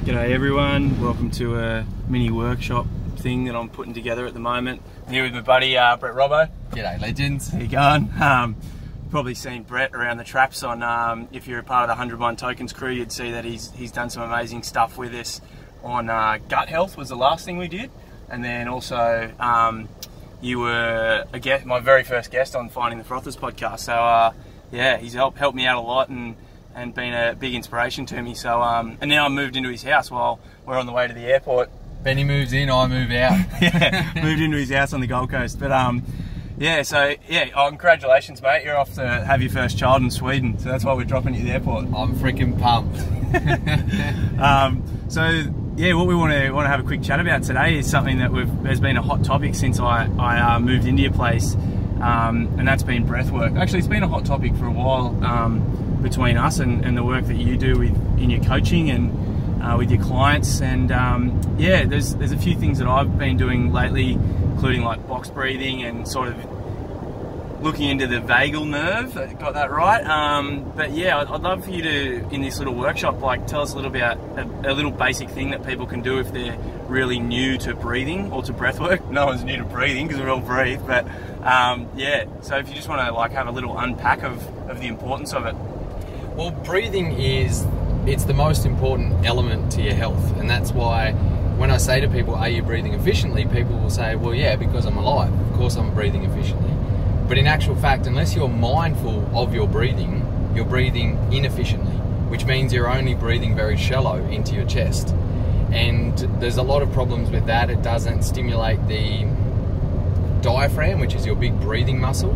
G'day everyone, welcome to a mini workshop thing that I'm putting together at the moment. I'm here with my buddy Brett Robbo. G'day legends. How you going? Probably seen Brett around the traps on, if you're a part of the 101 Tokens crew, you'd see that he's done some amazing stuff with us on gut health was the last thing we did. And then also you were my very first guest on Finding the Frothers podcast. So yeah, he's helped me out a lot and been a big inspiration to me. So and now I moved into his house while we're on the way to the airport. Benny moves in, I move out. Yeah, moved into his house on the Gold Coast. But yeah, so yeah, congratulations, mate. You're off to have your first child in Sweden. So that's why we're dropping you at the airport. I'm freaking pumped. So yeah, what we want to have a quick chat about today is something that has been a hot topic since I moved into your place, and that's been breath work. Actually, it's been a hot topic for a while between us and the work that you do in your coaching and with your clients. And yeah, there's a few things that I've been doing lately, including like box breathing and sort of looking into the vagal nerve. Got that right? But yeah, I'd love for you to, in this little workshop, like tell us a little about a little basic thing that people can do if they're really new to breathing or to breath work. No one's new to breathing because we all breathe, but yeah, so if you just want to like have a little unpack of the importance of it. Well, breathing it's the most important element to your health, and that's why when I say to people, are you breathing efficiently? People will say, well, yeah, because I'm alive. Of course I'm breathing efficiently. But in actual fact, unless you're mindful of your breathing, you're breathing inefficiently, which means you're only breathing very shallow into your chest. And there's a lot of problems with that. It doesn't stimulate the diaphragm, which is your big breathing muscle,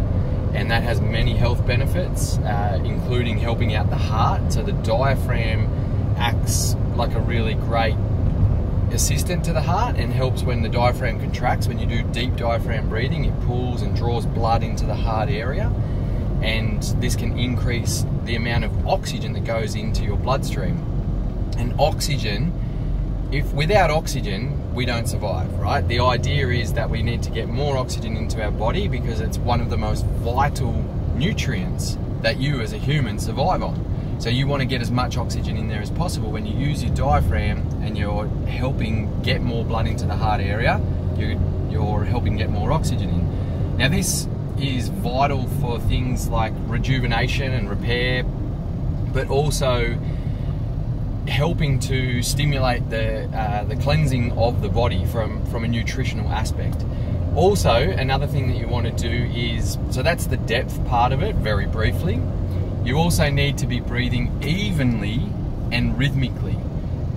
and that has many health benefits, including helping out the heart. So the diaphragm acts like a really great assistant to the heart and helps when the diaphragm contracts. When you do deep diaphragm breathing, it pulls and draws blood into the heart area, and this can increase the amount of oxygen that goes into your bloodstream. And oxygen, without oxygen we don't survive, right? The idea is that we need to get more oxygen into our body because it's one of the most vital nutrients that you as a human survive on. So you want to get as much oxygen in there as possible. When you use your diaphragm and you're helping get more blood into the heart area, you're helping get more oxygen in. Now this is vital for things like rejuvenation and repair, but also helping to stimulate the cleansing of the body from a nutritional aspect. Also, another thing that you want to do is, so that's the depth part of it, very briefly. You also need to be breathing evenly and rhythmically.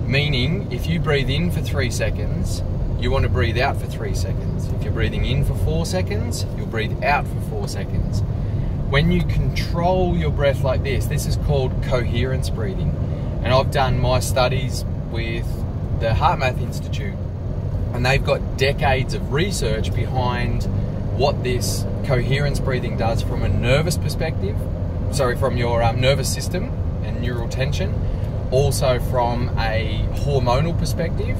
Meaning, if you breathe in for 3 seconds, you want to breathe out for 3 seconds. If you're breathing in for 4 seconds, you'll breathe out for 4 seconds. When you control your breath like this is called coherence breathing. And I've done my studies with the HeartMath Institute, and they've got decades of research behind what this coherence breathing does from a nervous perspective. Sorry, from your nervous system and neural tension. Also from a hormonal perspective,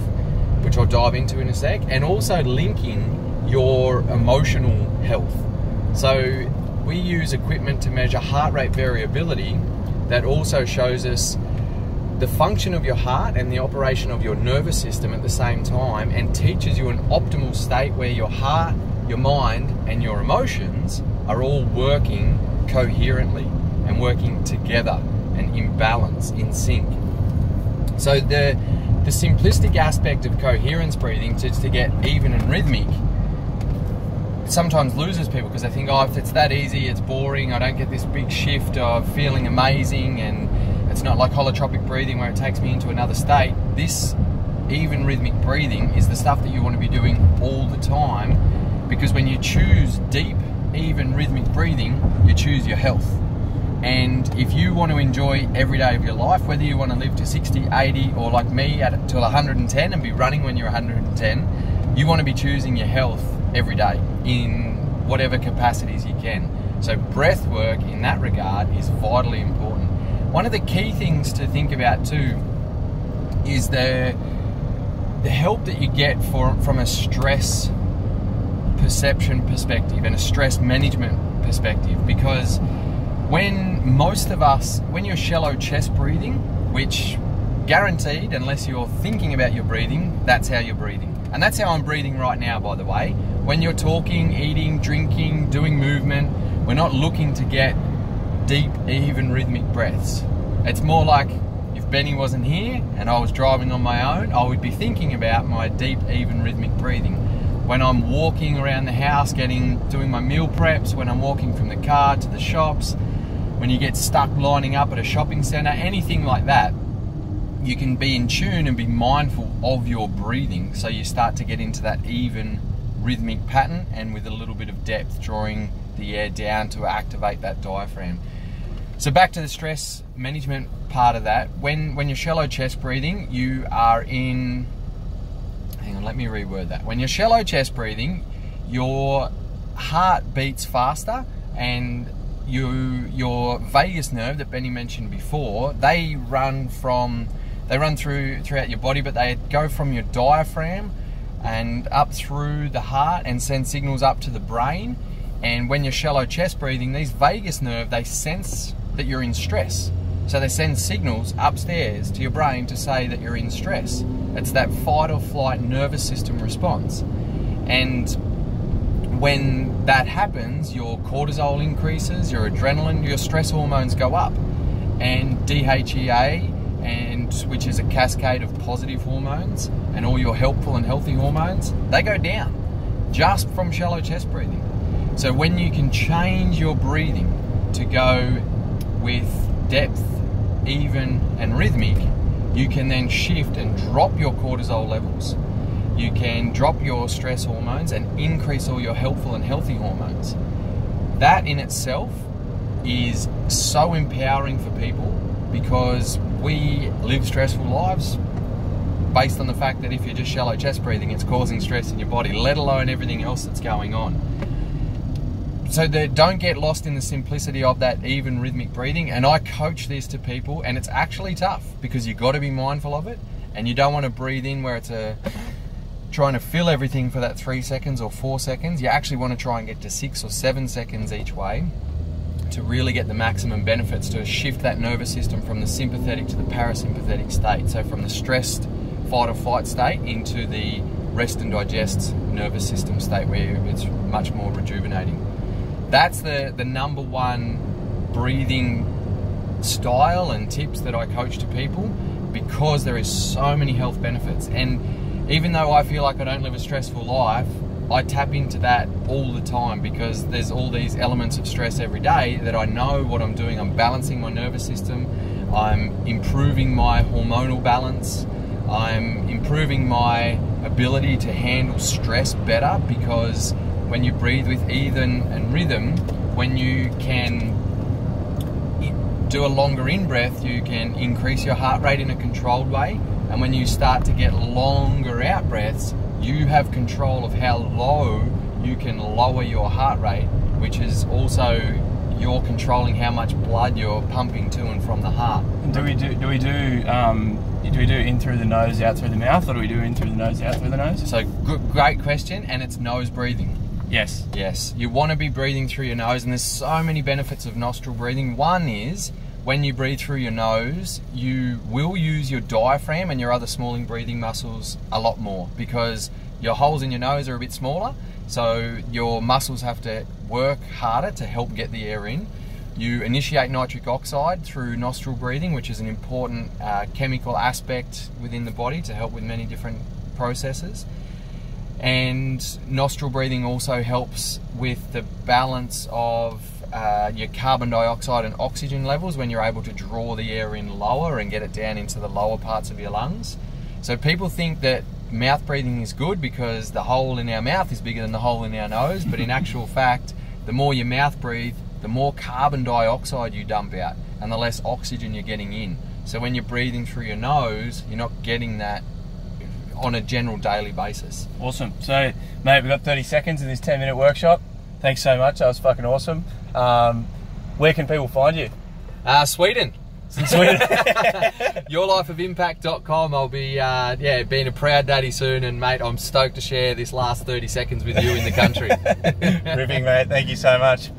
which I'll dive into in a sec, and also linking your emotional health. So we use equipment to measure heart rate variability that also shows us the function of your heart and the operation of your nervous system at the same time, and teaches you an optimal state where your heart, your mind, and your emotions are all working coherently and working together and in balance, in sync. So the simplistic aspect of coherence breathing, just to get even and rhythmic, sometimes loses people because they think, oh, if it's that easy, it's boring, I don't get this big shift of feeling amazing, and it's not like holotropic breathing where it takes me into another state. This even rhythmic breathing is the stuff that you want to be doing all the time, because when you choose deep, even rhythmic breathing, you choose your health. And if you want to enjoy every day of your life, whether you want to live to 60, 80, or like me till 110 and be running when you're 110, you want to be choosing your health every day in whatever capacities you can. So breath work in that regard is vitally important. One of the key things to think about too is the help that you get from a stress perception perspective and a stress management perspective, because when most of us, when you're shallow chest breathing, which guaranteed, unless you're thinking about your breathing, that's how you're breathing. And that's how I'm breathing right now, by the way. When you're talking, eating, drinking, doing movement, we're not looking to get deep, even rhythmic breaths. It's more like if Benny wasn't here and I was driving on my own, I would be thinking about my deep, even rhythmic breathing. When I'm walking around the house, doing my meal preps, when I'm walking from the car to the shops, when you get stuck lining up at a shopping centre, anything like that, you can be in tune and be mindful of your breathing, so you start to get into that even rhythmic pattern and with a little bit of depth, drawing the air down to activate that diaphragm. So back to the stress management part of that. When you're shallow chest breathing, you are in... Hang on, let me reword that. When you're shallow chest breathing, your heart beats faster, and your vagus nerve that Benny mentioned before, they run throughout your body, but they go from your diaphragm and up through the heart and send signals up to the brain. And when you're shallow chest breathing, these vagus nerve, they sense that you're in stress. So they send signals upstairs to your brain to say that you're in stress. It's that fight or flight nervous system response. And when that happens, your cortisol increases, your adrenaline, your stress hormones go up. And DHEA, which is a cascade of positive hormones, and all your helpful and healthy hormones, they go down just from shallow chest breathing. So when you can change your breathing to go with depth, even and rhythmic, you can then shift and drop your cortisol levels. You can drop your stress hormones and increase all your helpful and healthy hormones. That in itself is so empowering for people, because we live stressful lives based on the fact that if you're just shallow chest breathing, it's causing stress in your body, let alone everything else that's going on. So don't get lost in the simplicity of that even rhythmic breathing. And I coach this to people, and it's actually tough because you've got to be mindful of it, and you don't want to breathe in where it's trying to fill everything for that 3 seconds or 4 seconds. You actually want to try and get to 6 or 7 seconds each way to really get the maximum benefits, to shift that nervous system from the sympathetic to the parasympathetic state. So from the stressed fight or flight state into the rest and digest nervous system state, where it's much more rejuvenating. That's the number one breathing style and tips that I coach to people, because there is so many health benefits. And even though I feel like I don't live a stressful life, I tap into that all the time, because there's all these elements of stress every day that I know what I'm doing. I'm balancing my nervous system, I'm improving my hormonal balance, I'm improving my ability to handle stress better, because when you breathe with even and rhythm, when you can do a longer in-breath, you can increase your heart rate in a controlled way. And when you start to get longer out-breaths, you have control of how low you can lower your heart rate, which is also you're controlling how much blood you're pumping to and from the heart. Do we do in through the nose, out through the mouth, or do we do in through the nose, out through the nose? So great question, and it's nose breathing. Yes. Yes, you want to be breathing through your nose, and there's so many benefits of nostril breathing. One is, when you breathe through your nose, you will use your diaphragm and your other smalling breathing muscles a lot more, because your holes in your nose are a bit smaller, so your muscles have to work harder to help get the air in. You initiate nitric oxide through nostril breathing, which is an important chemical aspect within the body to help with many different processes. And nostril breathing also helps with the balance of your carbon dioxide and oxygen levels, when you're able to draw the air in lower and get it down into the lower parts of your lungs. So people think that mouth breathing is good because the hole in our mouth is bigger than the hole in our nose, but in actual fact, the more your mouth breathe, the more carbon dioxide you dump out and the less oxygen you're getting in. So when you're breathing through your nose, you're not getting that on a general daily basis. Awesome. So, mate, we've got 30 seconds in this 10-minute workshop. Thanks so much. That was fucking awesome. Where can people find you? Sweden. Sweden. yourlifeofimpact.com. I'll be being a proud daddy soon, and mate, I'm stoked to share this last 30 seconds with you in the country. Ripping, mate. Thank you so much.